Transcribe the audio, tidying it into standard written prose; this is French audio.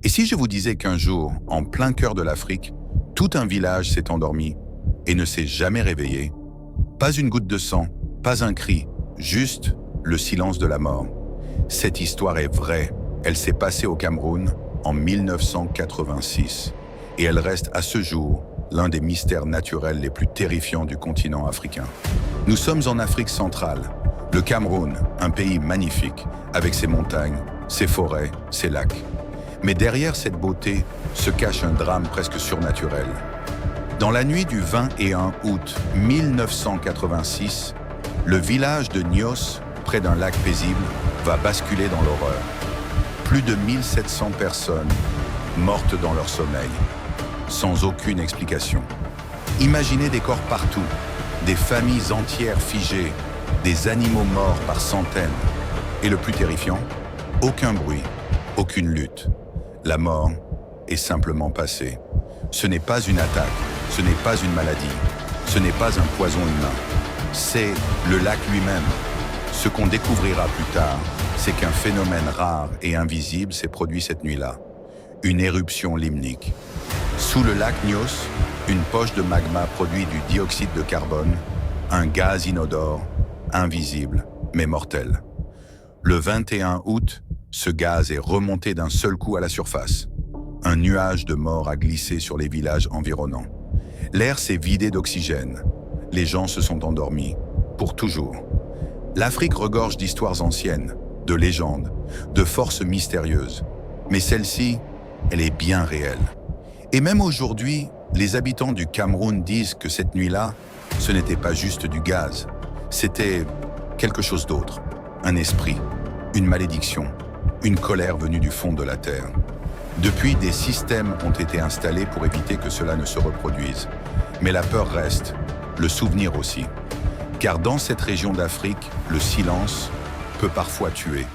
Et si je vous disais qu'un jour, en plein cœur de l'Afrique, tout un village s'est endormi et ne s'est jamais réveillé? Pas une goutte de sang, pas un cri, juste le silence de la mort. Cette histoire est vraie, elle s'est passée au Cameroun en 1986 et elle reste à ce jour l'un des mystères naturels les plus terrifiants du continent africain. Nous sommes en Afrique centrale, le Cameroun, un pays magnifique, avec ses montagnes, ses forêts, ses lacs. Mais derrière cette beauté se cache un drame presque surnaturel. Dans la nuit du 21 août 1986, le village de Nios, près d'un lac paisible, va basculer dans l'horreur. Plus de 1700 personnes mortes dans leur sommeil, sans aucune explication. Imaginez des corps partout, des familles entières figées, des animaux morts par centaines. Et le plus terrifiant, aucun bruit, aucune lutte. La mort est simplement passée. Ce n'est pas une attaque, ce n'est pas une maladie, ce n'est pas un poison humain. C'est le lac lui-même. Ce qu'on découvrira plus tard, c'est qu'un phénomène rare et invisible s'est produit cette nuit-là. Une éruption limnique. Sous le lac Nios, une poche de magma produit du dioxyde de carbone, un gaz inodore, invisible, mais mortel. Le 21 août, ce gaz est remonté d'un seul coup à la surface. Un nuage de mort a glissé sur les villages environnants. L'air s'est vidé d'oxygène. Les gens se sont endormis, pour toujours. L'Afrique regorge d'histoires anciennes, de légendes, de forces mystérieuses. Mais celle-ci, elle est bien réelle. Et même aujourd'hui, les habitants du Cameroun disent que cette nuit-là, ce n'était pas juste du gaz. C'était quelque chose d'autre. Un esprit, une malédiction, une colère venue du fond de la terre. Depuis, des systèmes ont été installés pour éviter que cela ne se reproduise. Mais la peur reste, le souvenir aussi. Car dans cette région d'Afrique, le silence peut parfois tuer.